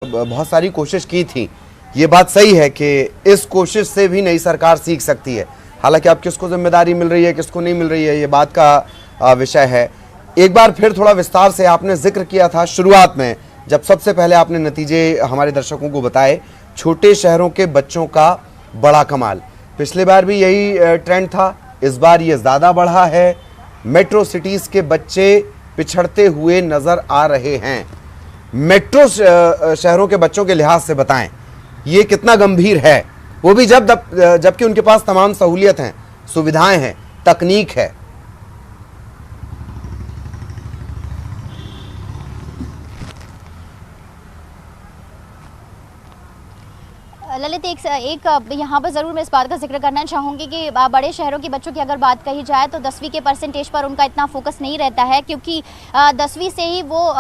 बहुत सारी कोशिश की थी। ये बात सही है कि इस कोशिश से भी नई सरकार सीख सकती है। हालांकि अब किसको जिम्मेदारी मिल रही है, किसको नहीं मिल रही है, ये बात का विषय है। एक बार फिर थोड़ा विस्तार से आपने जिक्र किया था शुरुआत में, जब सबसे पहले आपने नतीजे हमारे दर्शकों को बताए, छोटे शहरों के बच्चों का बड़ा कमाल। पिछली बार भी यही ट्रेंड था, इस बार ये ज़्यादा बढ़ा है। मेट्रो सिटीज़ के बच्चे पिछड़ते हुए नज़र आ रहे हैं। मेट्रो शहरों के बच्चों के लिहाज से बताएं, ये कितना गंभीर है, वो भी जबकि उनके पास तमाम सहूलियत हैं, सुविधाएं हैं, तकनीक है। ललित, एक यहाँ पर ज़रूर मैं इस बात का जिक्र करना चाहूँगी कि बड़े शहरों के बच्चों की अगर बात कही जाए तो 10वीं के परसेंटेज पर उनका इतना फोकस नहीं रहता है, क्योंकि 10वीं से ही वो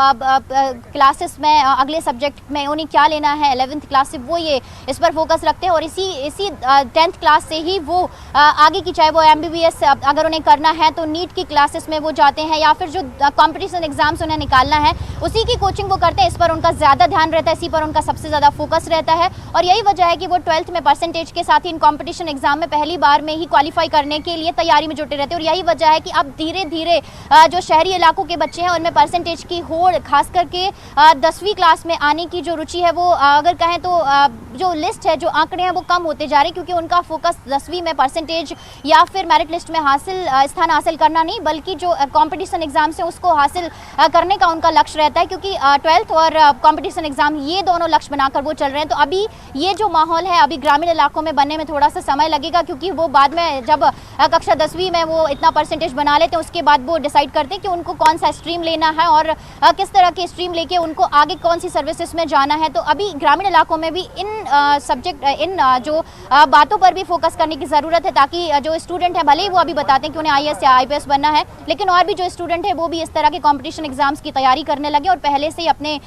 क्लासेस में अगले सब्जेक्ट में उन्हें क्या लेना है, 11th क्लास से वो ये इस पर फोकस रखते हैं। और इसी 10th क्लास से ही वो आगे की, चाहे वो MBBS अगर उन्हें करना है तो नीट की क्लासेस में वो जाते हैं, या फिर जो कॉम्पिटिशन एग्जाम्स उन्हें निकालना है उसी की कोचिंग वो करते हैं। इस पर उनका ज़्यादा ध्यान रहता है, इसी पर उनका सबसे ज़्यादा फोकस रहता है। और यही वजह है कि वो 12th में परसेंटेज के साथ ही इन कंपटीशन एग्जाम में पहली बार में ही क्वालिफाई करने के लिए तैयारी में जुटे रहते हैं। और यही वजह है कि अब धीरे धीरे जो शहरी इलाकों के बच्चे हैं उनमें परसेंटेज की होड़, खास करके 10वीं क्लास में आने की जो रुचि है वो अगर कहें तो जो लिस्ट है, जो आंकड़े हैं वो कम होते जा रहे हैं, क्योंकि उनका फोकस 10वीं में परसेंटेज या फिर मेरिट लिस्ट में स्थान हासिल करना नहीं, बल्कि जो कंपटीशन एग्जाम से उसको हासिल करने का उनका लक्ष्य रहता है। क्योंकि 12th और कंपटीशन एग्जाम ये दोनों लक्ष्य बनाकर वो चल रहे हैं। तो अभी ये जो माहौल है अभी ग्रामीण इलाकों में बनने में थोड़ा सा समय लगेगा, क्योंकि वो बाद में जब कक्षा 10वीं में वो इतना परसेंटेज बना लेते हैं उसके बाद वो डिसाइड करते हैं कि उनको कौन सा स्ट्रीम लेना है और किस तरह की स्ट्रीम लेके उनको आगे कौन सी सर्विसेज में जाना है। तो अभी ग्रामीण इलाकों में भी इन जो बातों पर भी फोकस करने की ज़रूरत है, ताकि जो स्टूडेंट है, भले ही वो अभी बताते हैं कि उन्हें IAS या IPS बनना है, लेकिन और भी जो स्टूडेंट है वो भी इस तरह के कॉम्पिटिशन एग्जाम्स की तैयारी करने लगे और पहले से ही अपने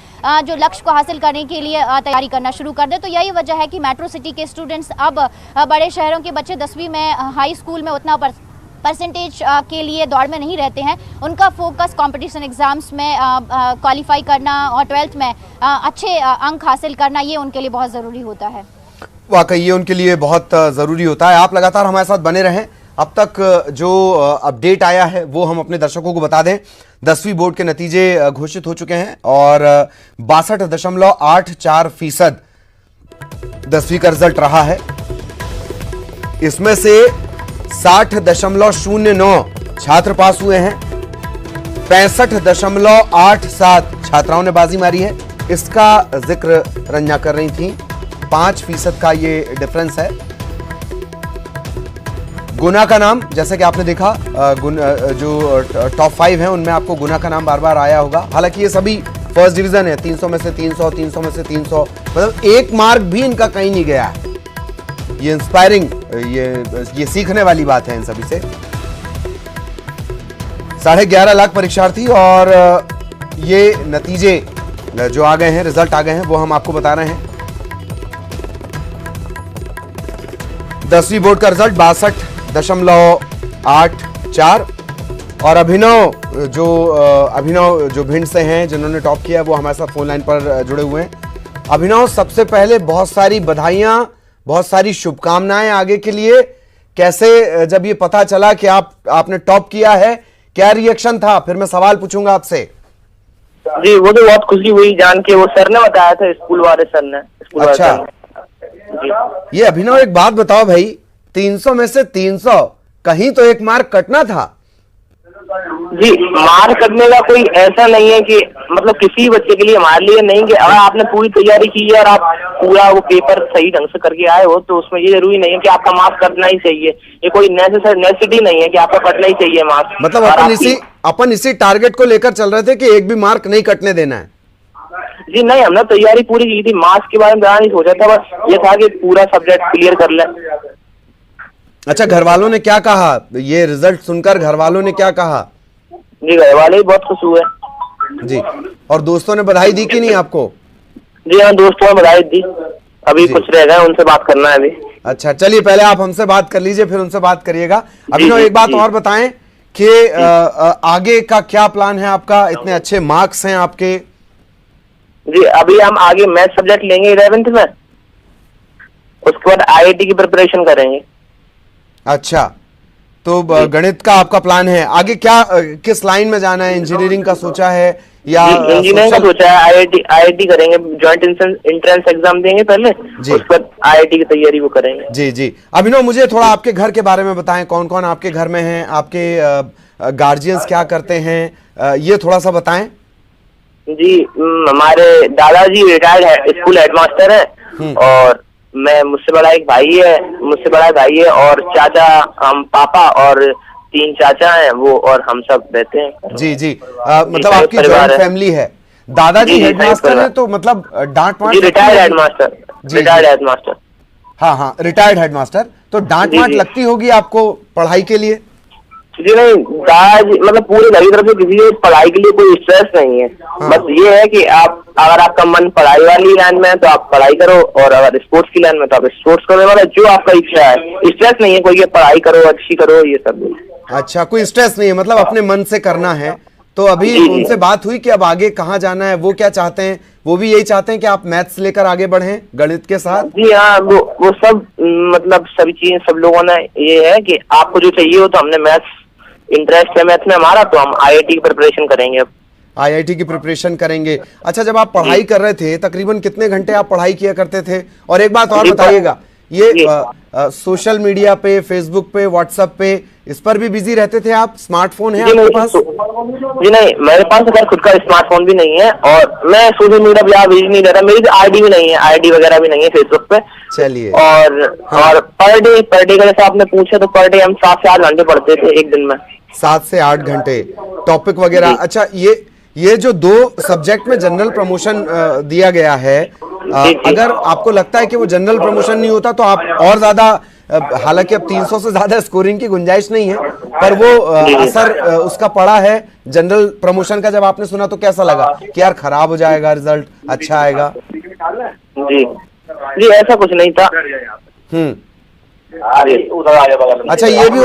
जो लक्ष्य को हासिल करने के लिए तैयारी करना शुरू कर दे। तो यही वजह है कि मेट्रो सिटी के स्टूडेंट्स अब बड़े शहरों के बच्चे 10वीं में हाई स्कूल में उतना परसेंटेज के लिए दौड़ में नहीं रहते हैं। उनका फोकस कंपटीशन एग्जाम्स में क्वालिफाई करना और 12th में अच्छे अंक हासिल करना, ये उनके लिए बहुत ज़रूरी होता है। वाकई ये उनके लिए बहुत ज़रूरी होता है। आप लगातार हमारे साथ बने रहें। अब तक जो अपडेट आया है वो हम अपने दर्शकों को बता दें। 10वीं बोर्ड के नतीजे घोषित हो चुके हैं और 62.84% 10वीं का रिजल्ट रहा है। इसमें से 60.09 छात्र पास हुए हैं, 65.87 छात्राओं ने बाजी मारी है। इसका जिक्र रंजना कर रही थी, 5% का ये डिफरेंस है। गुना का नाम, जैसे कि आपने देखा, जो टॉप 5 हैं उनमें आपको गुना का नाम बार बार आया होगा। हालांकि ये सभी फर्स्ट डिवीजन है, 300 में से 300, 300 में से 300, मतलब एक मार्क भी इनका कहीं नहीं गया है। ये इंस्पायरिंग, ये सीखने वाली बात है इन सभी से। 11.5 लाख परीक्षार्थी और ये नतीजे जो आ गए हैं, रिजल्ट आ गए हैं, वो हम आपको बता रहे हैं। 10वीं बोर्ड का रिजल्ट 62.84 और अभिनव जो भिंड से हैं, जिन्होंने टॉप किया, वो हमारे साथ फोन लाइन पर जुड़े हुए हैं। अभिनव, सबसे पहले बहुत सारी बधाइयां, बहुत सारी शुभकामनाएं आगे के लिए। कैसे जब ये पता चला कि आपने टॉप किया है, क्या रिएक्शन था? फिर मैं सवाल पूछूंगा आपसे। जी, वो तो बहुत खुशी हुई जान के, वो सर ने बताया था, स्कूल वाले सर ने। अच्छा, ये अभिनव एक बात बताओ भाई, 300 में से 300, कहीं तो एक मार्क कटना था। जी, मार्क कटने का कोई ऐसा नहीं है कि मतलब किसी बच्चे के लिए, हमारे लिए नहीं, कि अगर आपने पूरी तैयारी की है और आप पूरा वो पेपर सही ढंग से करके आए हो तो उसमें ये जरूरी नहीं है कि आपका मार्क्स कटना ही चाहिए। ये कोई नेसेसिटी नहीं है कि आपका कटना ही चाहिए मार्क्स। मतलब अपन इसी टारगेट को लेकर चल रहे थे कि एक भी मार्क नहीं कटने देना है। जी नहीं, हमने तैयारी पूरी की थी, मार्क्स के बारे में ज़्यादा नहीं सोचा था, बस ये था कि पूरा सब्जेक्ट क्लियर कर ले। अच्छा, घर वालों ने क्या कहा? ये रिजल्ट सुनकर घर वालों ने क्या कहा? जी, घर वाले भी बहुत खुश हुए जी। और दोस्तों ने बधाई दी कि नहीं आपको? जी हाँ, दोस्तों ने बधाई दी, अभी कुछ रह गए, उनसे बात करना है अभी। अच्छा, चलिए पहले आप हमसे बात कर लीजिए, फिर उनसे बात करिएगा। अभिनव, एक बात और बताएं कि आगे का क्या प्लान है आपका? इतने अच्छे मार्क्स हैं आपके। जी अभी हम आगे मैथ सब्जेक्ट लेंगे 11th में, उसके बाद IIT की प्रिपरेशन करेंगे। अच्छा, तो गणित का आपका प्लान है आगे क्या, किस लाइन में जाना है? इंजीनियरिंग का सोचा है या इंजीनियरिंग का सोचा है, IIT करेंगे, ज्वाइंट एंट्रेंस एग्जाम देंगे पहले, उसके बाद IIT की तैयारी वो करेंगे। जी जी। अभिनव, मुझे थोड़ा आपके घर के बारे में बताएं, कौन कौन आपके घर में हैं, आपके गार्जियंस क्या करते हैं, ये थोड़ा सा बताएं। जी हमारे दादाजी रिटायर्ड है, स्कूल हेडमास्टर है, और मैं, मुझसे बड़ा एक भाई है, और चाचा, हम पापा और 3 चाचा हैं वो, और हम सब रहते हैं। जी जी। मतलब आपकी जॉइंट फैमिली है। दादाजी हेडमास्टर है, तो मतलब डांट वाट? Retired headmaster. हाँ हाँ, रिटायर्ड हेडमास्टर, तो डांट वाट लगती होगी आपको पढ़ाई के लिए? जी नहीं, दादाजी मतलब पूरे घर की तरफ से किसी पढ़ाई के लिए कोई स्ट्रेस नहीं है। हाँ। बस ये है कि आप, अगर आपका मन पढ़ाई वाली लाइन में है तो आप पढ़ाई करो, और अगर स्पोर्ट्स की लाइन में तो आप स्पोर्ट्स करो, मतलब जो आपका इच्छा है। स्ट्रेस नहीं है कोई कि पढ़ाई करो, अच्छी करो, ये सब। अच्छा, कोई स्ट्रेस नहीं है, मतलब अपने मन से करना है। तो अभी उनसे बात हुई कि अब आगे कहाँ जाना है, वो क्या चाहते हैं? वो भी यही चाहते हैं कि आप मैथ्स लेकर आगे बढ़ें गणित के साथ? जी हाँ, वो सब मतलब सभी चीजें, सब लोगों ने ये है कि आपको जो चाहिए हो, तो हमने मैथ्स, इंटरेस्ट है मैथ में हमारा, तो हम IIT की प्रिपरेशन करेंगे। अब IIT की प्रिपरेशन करेंगे। अच्छा, जब आप पढ़ाई कर रहे थे तकरीबन कितने घंटे आप पढ़ाई किया करते थे? और एक बात और बताइएगा, ये सोशल मीडिया पे, फेसबुक पे, व्हाट्सएप पे, इस पर भी बिजी रहते थे आप? स्मार्टफोन है आपके पास? जी नहीं, मेरे पास अगर खुद का स्मार्टफोन भी नहीं है, और मैं सोशल मीडिया पे बिजी नहीं रहता। मेरी ID भी नहीं है, ID वगैरह भी नहीं है फेसबुक पे। चलिए। और पर डे का जैसे आपने पूछा, तो पर डे हम 7 से 8 घंटे पढ़ते थे एक दिन में। 7 से 8 घंटे टॉपिक वगैरह। अच्छा, ये जो 2 सब्जेक्ट में जनरल प्रमोशन दिया गया है, अगर आपको लगता है कि वो जनरल प्रमोशन नहीं होता तो आप और ज्यादा, हालांकि अब 300 से ज्यादा स्कोरिंग की गुंजाइश नहीं है, पर वो असर उसका पड़ा है जनरल प्रमोशन का? जब आपने सुना तो कैसा लगा कि यार खराब हो जाएगा रिजल्ट, अच्छा आएगा? जी ऐसा कुछ नहीं था। अच्छा, ये भी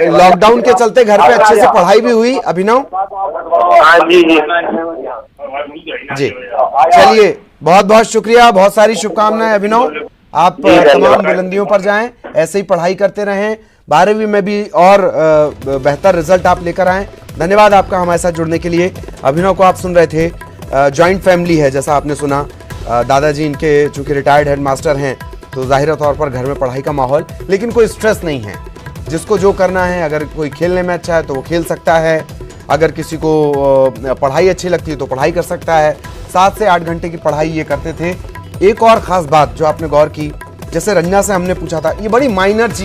लॉकडाउन के चलते घर पे अच्छे से पढ़ाई भी हुई अभिनव? हाँ जी जी जी। चलिए, बहुत बहुत शुक्रिया, बहुत सारी शुभकामनाएं अभिनव। आप तमाम बुलंदियों पर जाएं, ऐसे ही पढ़ाई करते रहें, 12वीं में भी और बेहतर रिजल्ट आप लेकर आएं। धन्यवाद आपका हमारे साथ जुड़ने के लिए। अभिनव को आप सुन रहे थे। जॉइंट फैमिली है, जैसा आपने सुना। दादाजी इनके चूंकि रिटायर्ड हेडमास्टर हैं, तो जाहिर तौर पर घर में पढ़ाई का माहौल, लेकिन कोई स्ट्रेस नहीं है। जिसको जो करना है, अगर कोई खेलने में अच्छा है तो वो खेल सकता है, अगर किसी को पढ़ाई अच्छी लगती है तो पढ़ाई कर सकता है। 7 से 8 घंटे की पढ़ाई ये करते थे। एक और ख़ास बात जो आपने गौर की, जैसे रंजना से हमने पूछा था, ये बड़ी माइनर चीज़